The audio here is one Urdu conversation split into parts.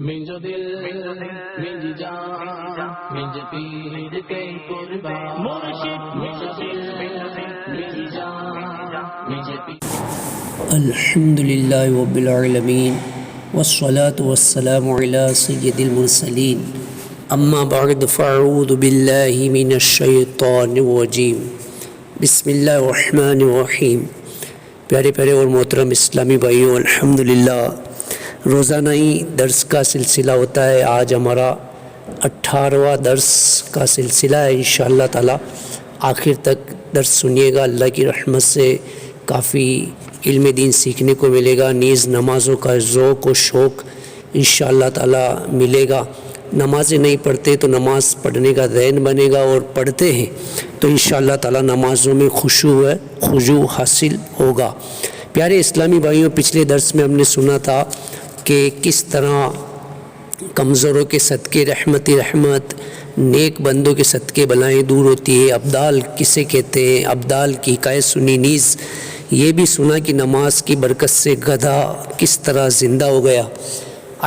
Minjo dil, minji jaan, minji peer ke qurbaan. Murshid, minjo dil, minji jaan, minji peer. الحمدللہ رب العالمین والصلاة والسلام على سید المرسلین اما بعد فاعوذ باللہ من الشیطان الرجیم بسم اللہ الرحمن الرحیم۔ پیارے پیارے اور محترم اسلامی بھائیوں، الحمدللہ روزانہ ہی درس کا سلسلہ ہوتا ہے۔ آج ہمارا 18واں درس کا سلسلہ ہے۔ انشاءاللہ تعالی آخر تک درس سنیے گا، اللہ کی رحمت سے کافی علم دین سیکھنے کو ملے گا، نیز نمازوں کا ذوق و شوق انشاءاللہ تعالی ملے گا۔ نمازیں نہیں پڑھتے تو نماز پڑھنے کا ذہن بنے گا، اور پڑھتے ہیں تو انشاءاللہ تعالی نمازوں میں خشوع حاصل ہوگا۔ پیارے اسلامی بھائیوں، پچھلے درس میں ہم نے سنا تھا کہ کس طرح کمزوروں کے صدقے رحمت، نیک بندوں کے صدقے بلائیں دور ہوتی ہے۔ ابدال کسے کہتے ہیں، ابدال کی حکایت سنی، نیز یہ بھی سنا کہ نماز کی برکت سے گدھا کس طرح زندہ ہو گیا۔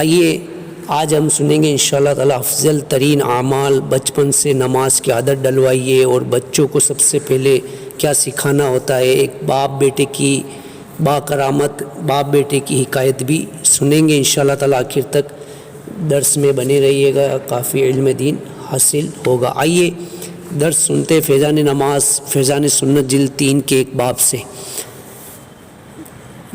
آئیے آج ہم سنیں گے انشاءاللہ تعالی افضل ترین اعمال۔ بچپن سے نماز کی عادت ڈلوائیے، اور بچوں کو سب سے پہلے کیا سکھانا ہوتا ہے۔ ایک باپ بیٹے کی باکرامت باپ بیٹے کی حکایت بھی سنیں گے انشاءاللہ تعالی۔ آخر تک درس میں بنے رہیے گا، کافی علم دین حاصل ہوگا۔ آئیے درس سنتے فیضان نماز، فیضان سنت جلد 3 کے ایک باب سے۔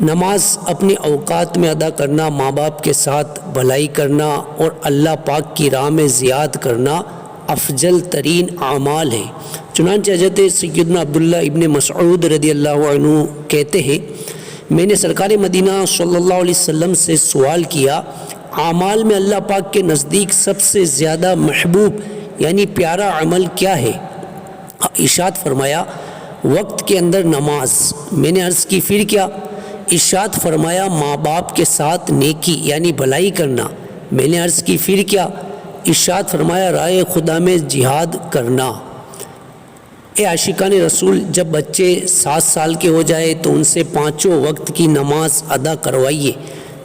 نماز اپنے اوقات میں ادا کرنا، ماں باپ کے ساتھ بھلائی کرنا اور اللہ پاک کی راہ میں زیاد کرنا افضل ترین اعمال ہے۔ چنانچہ حضرت سیدنا عبداللہ ابن مسعود رضی اللہ عنہ کہتے ہیں، میں نے سرکار مدینہ صلی اللہ علیہ وسلم سے سوال کیا، اعمال میں اللہ پاک کے نزدیک سب سے زیادہ محبوب یعنی پیارا عمل کیا ہے؟ ارشاد فرمایا، وقت کے اندر نماز۔ میں نے عرض کی پھر کیا؟ ارشاد فرمایا، ماں باپ کے ساتھ نیکی یعنی بھلائی کرنا۔ میں نے عرض کی پھر کیا؟ ارشاد فرمایا، راہ خدا میں جہاد کرنا۔ اے عاشقان رسول، جب بچے 7 سال کے ہو جائے تو ان سے 5 وقت کی نماز ادا کروائیے،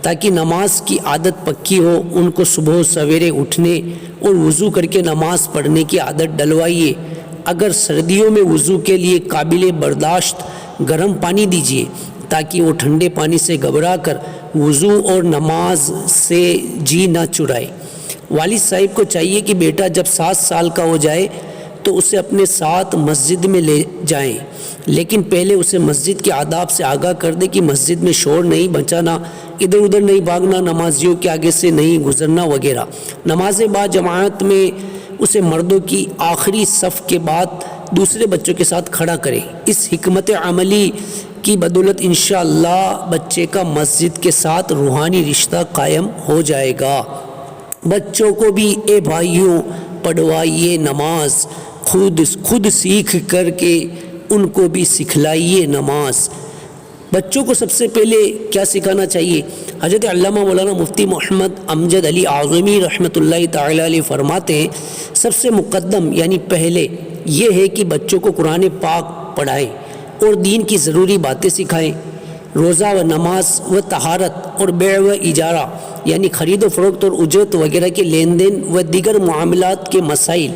تاکہ نماز کی عادت پکی ہو۔ ان کو صبح سویرے اٹھنے اور وضو کر کے نماز پڑھنے کی عادت ڈلوائیے۔ اگر سردیوں میں وضو کے لیے قابل برداشت گرم پانی دیجیے، تاکہ وہ ٹھنڈے پانی سے گھبرا کر وضو اور نماز سے جی نہ چرائے۔ والد صاحب کو چاہیے کہ بیٹا جب 7 سال کا ہو جائے تو اسے اپنے ساتھ مسجد میں لے جائیں، لیکن پہلے اسے مسجد کے آداب سے آگاہ کر دے کہ مسجد میں شور نہیں مچانا، ادھر ادھر نہیں بھاگنا، نمازیوں کے آگے سے نہیں گزرنا وغیرہ۔ نماز با جماعت میں اسے مردوں کی آخری صف کے بعد دوسرے بچوں کے ساتھ کھڑا کرے۔ اس حکمت عملی کی بدولت انشاءاللہ بچے کا مسجد کے ساتھ روحانی رشتہ قائم ہو جائے گا۔ بچوں کو بھی اے بھائیوں پڑھوائیے نماز، خود سیکھ کر کے ان کو بھی سکھلائیے نماز۔ بچوں کو سب سے پہلے کیا سکھانا چاہیے؟ حضرت علامہ مولانا مفتی محمد امجد علی اعظمی رحمۃ اللہ تعالی علیہ فرماتے ہیں، سب سے مقدم یعنی پہلے یہ ہے کہ بچوں کو قرآن پاک پڑھائیں اور دین کی ضروری باتیں سکھائیں۔ روزہ و نماز و طہارت اور بیع و اجارہ یعنی خرید و فروخت اور اجرت وغیرہ کے لین دین و دیگر معاملات کے مسائل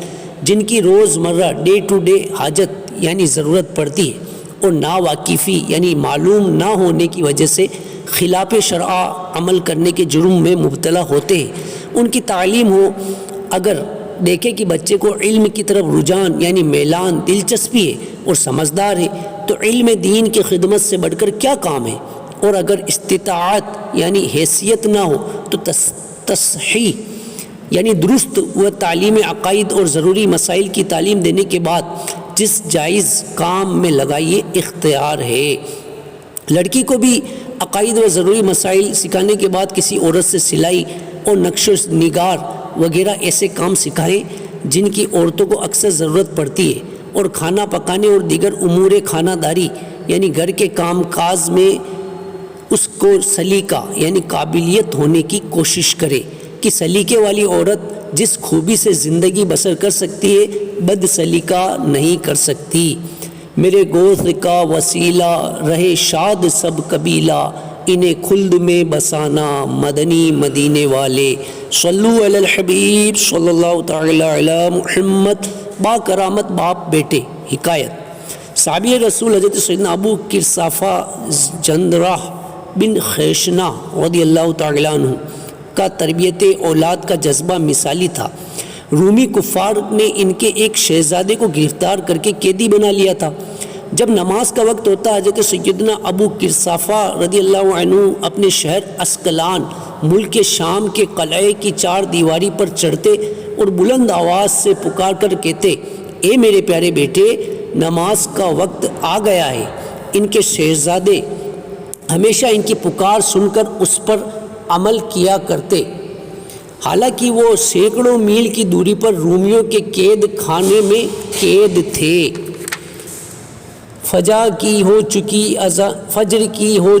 جن کی روزمرہ ڈے ٹو ڈے حاجت یعنی ضرورت پڑتی ہے، اور ناواقفی یعنی معلوم نہ ہونے کی وجہ سے خلاف شرع عمل کرنے کے جرم میں مبتلا ہوتے ہیں، ان کی تعلیم ہو۔ اگر دیکھیں کہ بچے کو علم کی طرف رجحان یعنی میلان، دلچسپی ہے اور سمجھدار ہے، تو علم دین کی خدمت سے بڑھ کر کیا کام ہے؟ اور اگر استطاعت یعنی حیثیت نہ ہو تو تصحیح یعنی درست و تعلیم عقائد اور ضروری مسائل کی تعلیم دینے کے بعد جس جائز کام میں لگائیے اختیار ہے۔ لڑکی کو بھی عقائد و ضروری مسائل سکھانے کے بعد کسی عورت سے سلائی اور نقش و نگار وغیرہ ایسے کام سکھائیں جن کی عورتوں کو اکثر ضرورت پڑتی ہے، اور کھانا پکانے اور دیگر امور خانہ داری یعنی گھر کے کام کاج میں اس کو سلیقہ یعنی قابلیت ہونے کی کوشش کرے کہ سلیقے والی عورت جس خوبی سے زندگی بسر کر سکتی ہے، بد سلیقہ نہیں کر سکتی۔ میرے گوشت کا وسیلہ رہے شاد سب قبیلہ، انہیں خلد میں بسانا مدنی مدینے والے۔ صلو علی الحبیب صلی اللہ تعالی علی محمد۔ با کرامت باپ بیٹے۔ حکایت، صحابی رسول حضرت سیدنا ابو کرسافہ جندراح بن خیشنہ رضی اللہ تعالی عنہ کا تربیت اولاد کا جذبہ مثالی تھا۔ رومی کفار نے ان کے ایک شہزادے کو گرفتار کر کے قیدی بنا لیا تھا۔ جب نماز کا وقت ہوتا حضرت سیدنا ابو کرسافہ رضی اللہ عنہ اپنے شہر اسکلان ملک شام کے قلعے کی چار دیواری پر چڑھتے اور بلند آواز سے پکار کر کہتے، اے میرے پیارے بیٹے، نماز کا وقت آ گیا ہے۔ ان کے شہزادے ہمیشہ ان کی پکار سن کر اس پر عمل کیا کرتے، حالانکہ وہ سینکڑوں میل کی دوری پر رومیوں کے قید خانے میں قید تھے۔ فجر کی ہو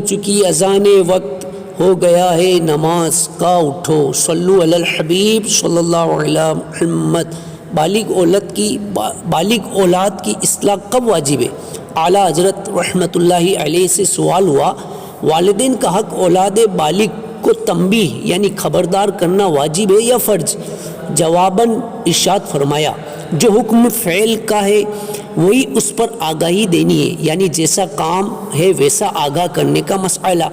چکی اذان، وقت ہو گیا ہے نماز کا، اٹھو۔ صلو علی الحبیب صلی اللہ علیہ محمد۔ بالغ اولاد کی اصلاح کب واجب ہے؟ اعلیٰ حضرت رحمۃ اللہ علیہ سے سوال ہوا، والدین کا حق اولاد بالغ کو تنبیہ یعنی خبردار کرنا واجب ہے یا فرض؟ جواباً ارشاد فرمایا، جو حکم فعل کا ہے وہی اس پر آگاہی دینی ہے، یعنی جیسا کام ہے ویسا آگاہ کرنے کا مسئلہ۔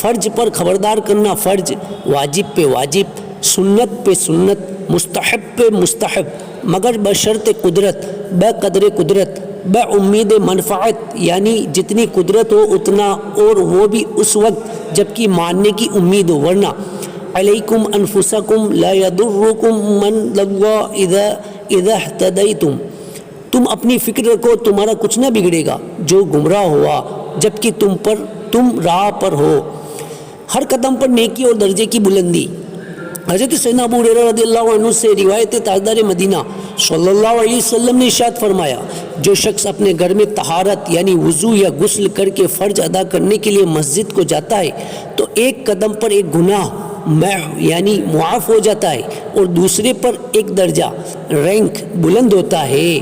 فرض پر خبردار کرنا فرض، واجب پہ واجب، سنت پہ سنت، مستحب پہ مستحب، مگر بشرط قدرت، بقدر قدرت، امید منفعت، یعنی جتنی قدرت ہو اتنا، اور وہ بھی اس وقت جبکہ ماننے کی امید ہو، ورنہ علیکم انفسکم لا یضرکم من ضل اذا اہتدیتم، تم اپنی فکر رکھو تمہارا کچھ نہ بگڑے گا جو گمراہ ہوا جبکہ تم راہ پر ہو۔ ہر قدم پر نیکی اور درجے کی بلندی۔ حضرت سیدنا ابو ہریرہ رضی اللہ عنہ سے روایت تاجدار مدینہ صلی اللہ علیہ وسلم نے ارشاد فرمایا، جو شخص اپنے گھر میں طہارت یعنی وضو یا غسل کر کے فرض ادا کرنے کے لیے مسجد کو جاتا ہے تو ایک قدم پر ایک گناہ یعنی معاف ہو جاتا ہے اور دوسرے پر ایک درجہ رینک بلند ہوتا ہے۔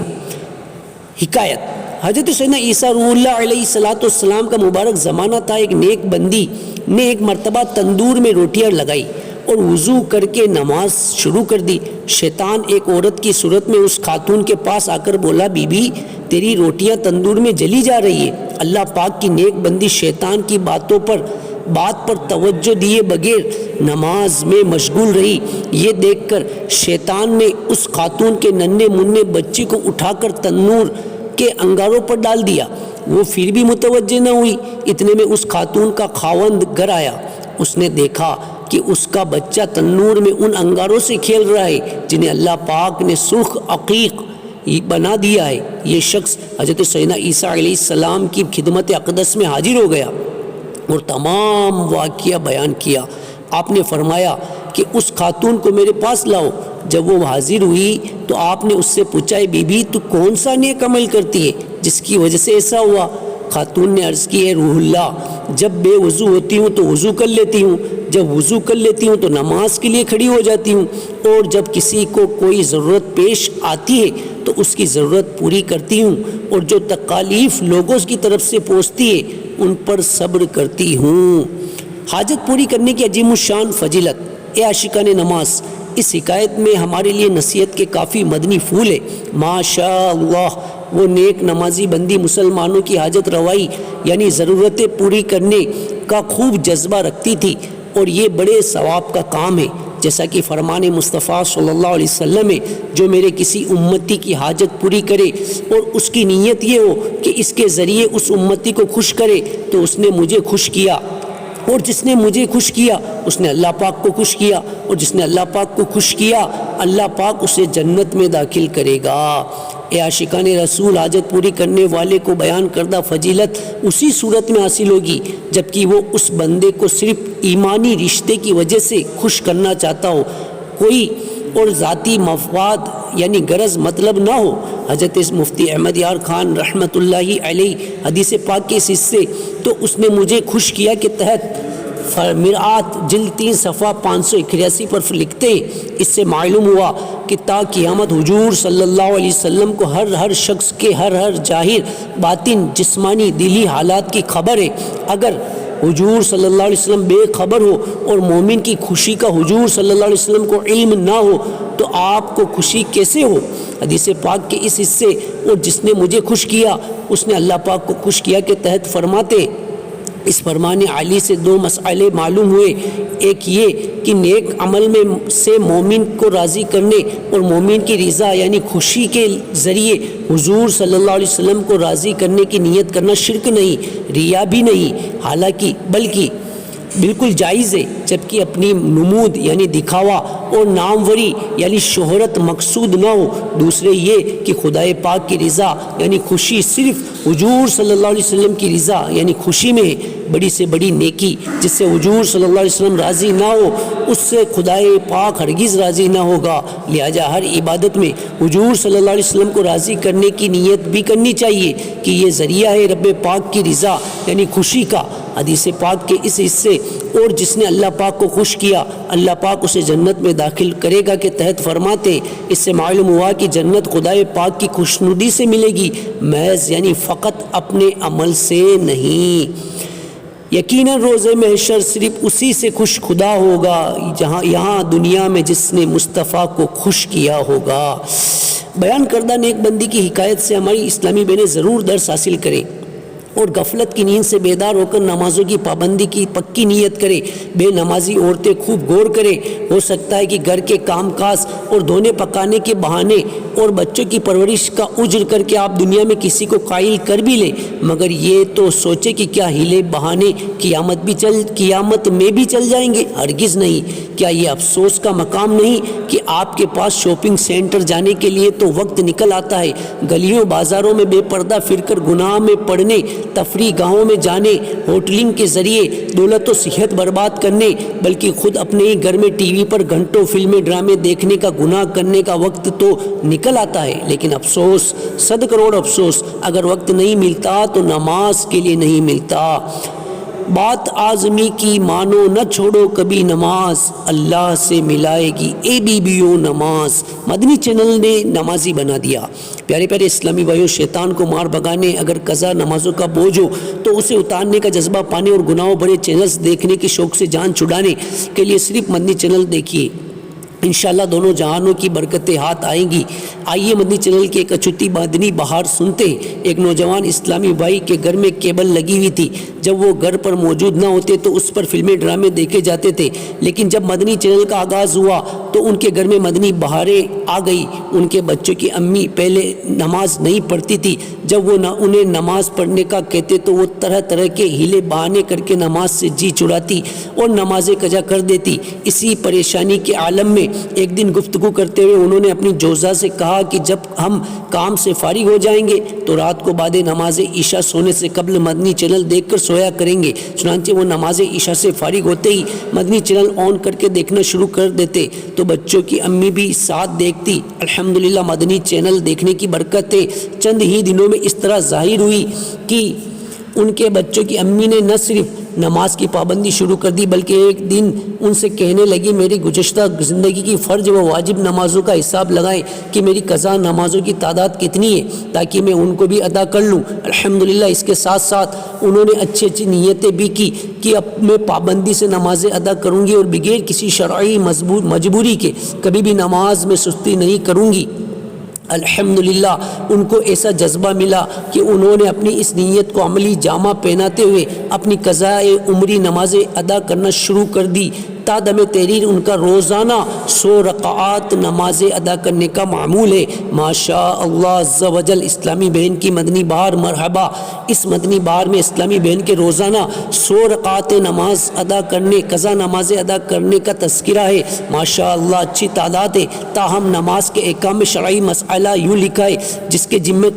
حکایت، حضرت سیدنا عیسیٰ روح اللہ علیہ السلام کا مبارک زمانہ تھا۔ ایک نیک بندی نے ایک مرتبہ تندور میں روٹیاں لگائی اور وضو کر کے نماز شروع کر دی۔ شیطان ایک عورت کی صورت میں اس خاتون کے پاس آ کر بولا، بی بی تیری روٹیاں تندور میں جلی جا رہی ہے۔ اللہ پاک کی نیک بندی شیطان کی بات پر توجہ دیے بغیر نماز میں مشغول رہی۔ یہ دیکھ کر شیطان نے اس خاتون کے ننھے منھے بچے کو اٹھا کر تنور کے انگاروں پر ڈال دیا۔ وہ پھر بھی متوجہ نہ ہوئی۔ اتنے میں اس خاتون کا خاوند گھر آیا۔ اس نے دیکھا کہ اس کا بچہ تنور میں ان انگاروں سے کھیل رہا ہے جنہیں اللہ پاک نے سرخ عقیق بنا دیا ہے۔ یہ شخص حضرت سیدنا عیسیٰ علیہ السلام کی خدمت اقدس میں حاضر ہو گیا اور تمام واقعہ بیان کیا۔ آپ نے فرمایا کہ اس خاتون کو میرے پاس لاؤ۔ جب وہ حاضر ہوئی تو آپ نے اس سے پوچھا، بی بی تو کون سا نیک عمل کرتی ہے جس کی وجہ سے ایسا ہوا؟ خاتون نے عرض کی، ہے روح اللہ، جب بے وضو ہوتی ہوں تو وضو کر لیتی ہوں، جب وضو کر لیتی ہوں تو نماز کے لیے کھڑی ہو جاتی ہوں، اور جب کسی کو کوئی ضرورت پیش آتی ہے تو اس کی ضرورت پوری کرتی ہوں، اور جو تکالیف لوگوں کی طرف سے پہنچتی ہے ان پر صبر کرتی ہوں۔ حاجت پوری کرنے کی عظیم الشان فضیلت۔ اے عاشقان نماز، اس حکایت میں ہمارے لیے نصیحت کے کافی مدنی پھول ہے۔ ماشاء اللہ، وہ نیک نمازی بندی مسلمانوں کی حاجت روائی یعنی ضرورتیں پوری کرنے کا خوب جذبہ رکھتی تھی، اور یہ بڑے ثواب کا کام ہے، جیسا کہ فرمان مصطفیٰ صلی اللہ علیہ وسلم ہے، جو میرے کسی امتی کی حاجت پوری کرے اور اس کی نیت یہ ہو کہ اس کے ذریعے اس امتی کو خوش کرے تو اس نے مجھے خوش کیا، اور جس نے مجھے خوش کیا اس نے اللہ پاک کو خوش کیا، اور جس نے اللہ پاک کو خوش کیا اللہ پاک اسے جنت میں داخل کرے گا۔ اے عاشقان رسول، حاجت پوری کرنے والے کو بیان کردہ فضیلت اسی صورت میں حاصل ہوگی جبکہ وہ اس بندے کو صرف ایمانی رشتے کی وجہ سے خوش کرنا چاہتا ہو، کوئی اور ذاتی مفاد یعنی غرض مطلب نہ ہو۔ حضرت مفتی احمد یار خان رحمۃ اللہ علیہ حدیث پاک کے اس حصے تو اس نے مجھے خوش کیا کے تحت مرآت جلد 3 صفحہ 581 پر لکھتے ہیں۔ اس سے معلوم ہوا کہ تا قیامت حضور صلی اللہ علیہ وسلم کو ہر شخص کے ہر ظاہر باطن جسمانی دلی حالات کی خبر ہے۔ اگر حضور صلی اللہ علیہ وسلم بے خبر ہو اور مومن کی خوشی کا حضور صلی اللہ علیہ وسلم کو علم نہ ہو تو آپ کو خوشی کیسے ہو؟ حدیث پاک کے اس حصے اور جس نے مجھے خوش کیا اس نے اللہ پاک کو خوش کیا کے تحت فرماتے اس فرمان علی سے دو مسئلے معلوم ہوئے۔ ایک یہ کہ نیک عمل میں سے مومن کو راضی کرنے اور مومن کی رضا یعنی خوشی کے ذریعے حضور صلی اللہ علیہ وسلم کو راضی کرنے کی نیت کرنا شرک نہیں، ریا بھی نہیں، حالانکہ بلکہ بالکل جائز ہے، جبکہ اپنی نمود یعنی دکھاوا اور ناموری یعنی شہرت مقصود نہ ہو۔ دوسرے یہ کہ خدائے پاک کی رضا یعنی خوشی صرف حضور صلی اللہ علیہ وسلم کی رضا یعنی خوشی میں ہے۔ بڑی سے بڑی نیکی جس سے حضور صلی اللہ علیہ وسلم راضی نہ ہو اس سے خدائے پاک ہرگز راضی نہ ہوگا، لہٰذا ہر عبادت میں حضور صلی اللہ علیہ وسلم کو راضی کرنے کی نیت بھی کرنی چاہیے کہ یہ ذریعہ ہے رب پاک کی رضا یعنی خوشی کا۔ حدیث پاک کے اس حصے اور جس نے اللہ پاک کو خوش کیا اللہ پاک اسے جنت میں داخل کرے گا کے تحت فرماتے اس سے معلوم ہوا کہ جنت خدائے پاک کی خوشنودی سے ملے گی، محض یعنی فقط اپنے عمل سے نہیں۔ یقیناً روز محشر صرف اسی سے خوش خدا ہوگا جہاں یہاں دنیا میں جس نے مصطفیٰ کو خوش کیا ہوگا۔ بیان کردہ نیک بندی کی حکایت سے ہماری اسلامی بہنیں ضرور درس حاصل کریں اور غفلت کی نیند سے بیدار ہو کر نمازوں کی پابندی کی پکی نیت کرے۔ بے نمازی عورتیں خوب غور کرے، ہو سکتا ہے کہ گھر کے کام کاج اور دھونے پکانے کے بہانے اور بچوں کی پرورش کا اجر کر کے آپ دنیا میں کسی کو قائل کر بھی لیں، مگر یہ تو سوچے کہ کیا ہیلے بہانے قیامت میں بھی چل جائیں گے؟ ہرگز نہیں۔ کیا یہ افسوس کا مقام نہیں کہ آپ کے پاس شاپنگ سینٹر جانے کے لیے تو وقت نکل آتا ہے، گلیوں بازاروں میں بے پردہ پھر کر گناہ میں پڑنے، تفریح گاہوں میں جانے، ہوٹلنگ کے ذریعے دولت و صحت برباد کرنے، بلکہ خود اپنے ہی گھر میں ٹی وی پر گھنٹوں فلمیں ڈرامے دیکھنے کا گناہ کرنے کا وقت تو نکل آتا ہے، لیکن افسوس، 100 کروڑ افسوس، اگر وقت نہیں ملتا تو نماز کے لیے نہیں ملتا۔ بات آزمی کی مانو نہ چھوڑو کبھی نماز، اللہ سے ملائے گی اے بیویوں نماز۔ مدنی چینل نے نمازی بنا دیا۔ پیارے پیارے اسلامی بھائیوں، شیطان کو مار بگانے اگر قضا نمازوں کا بوجھ ہو تو اسے اتارنے کا جذبہ پانے اور گناہوں بھرے چینلز دیکھنے کے شوق سے جان چھڑانے کے لیے صرف مدنی چینل دیکھیے، انشاءاللہ دونوں جہانوں کی برکتیں ہاتھ آئیں گی۔ آئیے مدنی چینل کی ایک اچھوٹی مدنی بہار سنتے ہیں۔ ایک نوجوان اسلامی بھائی کے گھر میں کیبل لگی ہوئی تھی، جب وہ گھر پر موجود نہ ہوتے تو اس پر فلمیں ڈرامے دیکھے جاتے تھے، لیکن جب مدنی چینل کا آغاز ہوا تو ان کے گھر میں مدنی بہاریں آ گئی۔ ان کے بچوں کی امی پہلے نماز نہیں پڑھتی تھی، جب وہ انہیں نماز پڑھنے کا کہتے تو وہ طرح طرح کے ہیلے بہانے کر کے نماز سے جی چڑاتی اور نمازیں قضا کر دیتی۔ اسی پریشانی کے عالم میں ایک دن گفتگو کرتے ہوئے انہوں نے اپنی جوزا سے کہا کہ جب ہم کام سے فارغ ہو جائیں گے تو رات کو بعد نماز عشاء سونے سے قبل مدنی چینل دیکھ کر سویا کریں گے۔ چنانچہ وہ نماز عشاء سے فارغ ہوتے ہی مدنی چینل آن کر کے دیکھنا شروع کر دیتے تو بچوں کی امی بھی ساتھ دیکھتی۔ الحمدللہ مدنی چینل دیکھنے کی برکتیں چند ہی دنوں میں اس طرح ظاہر ہوئی کہ ان کے بچوں کی امی نے نہ صرف نماز کی پابندی شروع کر دی بلکہ ایک دن ان سے کہنے لگی میری گزشتہ زندگی کی فرض و واجب نمازوں کا حساب لگائیں کہ میری قضا نمازوں کی تعداد کتنی ہے تاکہ میں ان کو بھی ادا کر لوں۔ الحمدللہ اس کے ساتھ ساتھ انہوں نے اچھی اچھی نیتیں بھی کی کہ اب میں پابندی سے نمازیں ادا کروں گی اور بغیر کسی شرعی مجبوری کے کبھی بھی نماز میں سستی نہیں کروں گی۔ الحمدللہ ان کو ایسا جذبہ ملا کہ انہوں نے اپنی اس نیت کو عملی جامہ پہناتے ہوئے اپنی قضائے عمری نمازیں ادا کرنا شروع کر دی۔ تا دم تحریر ان کا روزانہ 100 رکعات نمازیں ادا کرنے کا معمول ہے۔ ماشاء اللہ عز و جل اسلامی بہن کی مدنی بہار مرحبا۔ اس مدنی بہار میں اسلامی بہن کے روزانہ 100 رکعات نماز ادا کرنے قضا نمازیں ادا کرنے کا تذکرہ ہے۔ ماشاء اللہ اچھی تعداد ہے، تاہم نماز کے احکام میں شرعی مسئلہ یوں لکھا ہے جس کے ذمے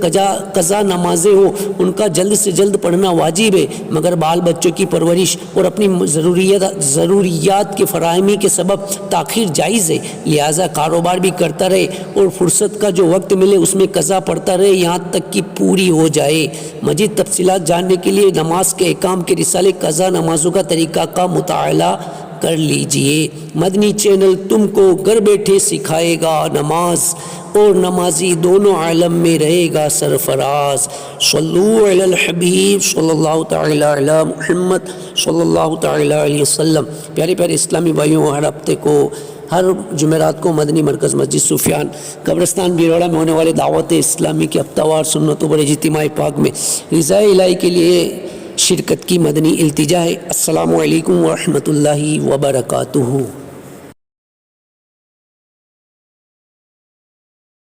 قضا نمازیں ہوں ان کا جلد سے جلد پڑھنا واجب ہے، مگر بال بچوں کی پرورش اور اپنی ضروریات کی فراہمی کے سبب تاخیر جائز ہے، لہٰذا کاروبار بھی کرتا رہے اور فرصت کا جو وقت ملے اس میں قضا پڑھتا رہے یہاں تک کہ پوری ہو جائے۔ مزید تفصیلات جاننے کے لیے نماز کے احکام کے رسالے قضا نمازوں کا طریقہ کا مطالعہ کر لیجئے۔ مدنی چینل تم کو گھر بیٹھے سکھائے گا نماز اور نمازی دونوں عالم میں رہے گا سرفراز۔ صلو علی الحبیب صلی اللہ تعالی علی محمد صلی اللہ تعالی علیہ وسلم۔ پیارے پیارے اسلامی بھائیوں، ہر ہفتے کو، ہر جمعرات کو مدنی مرکز مسجد سفیان قبرستان بیروڑا میں ہونے والے دعوت اسلامی کے ہفتہ وار سنتوں پر اجتماع پاک میں رضا الہی کے لیے شرکت کی مدنی التجا ہے۔ السلام علیکم ورحمۃ اللہ وبرکاتہ۔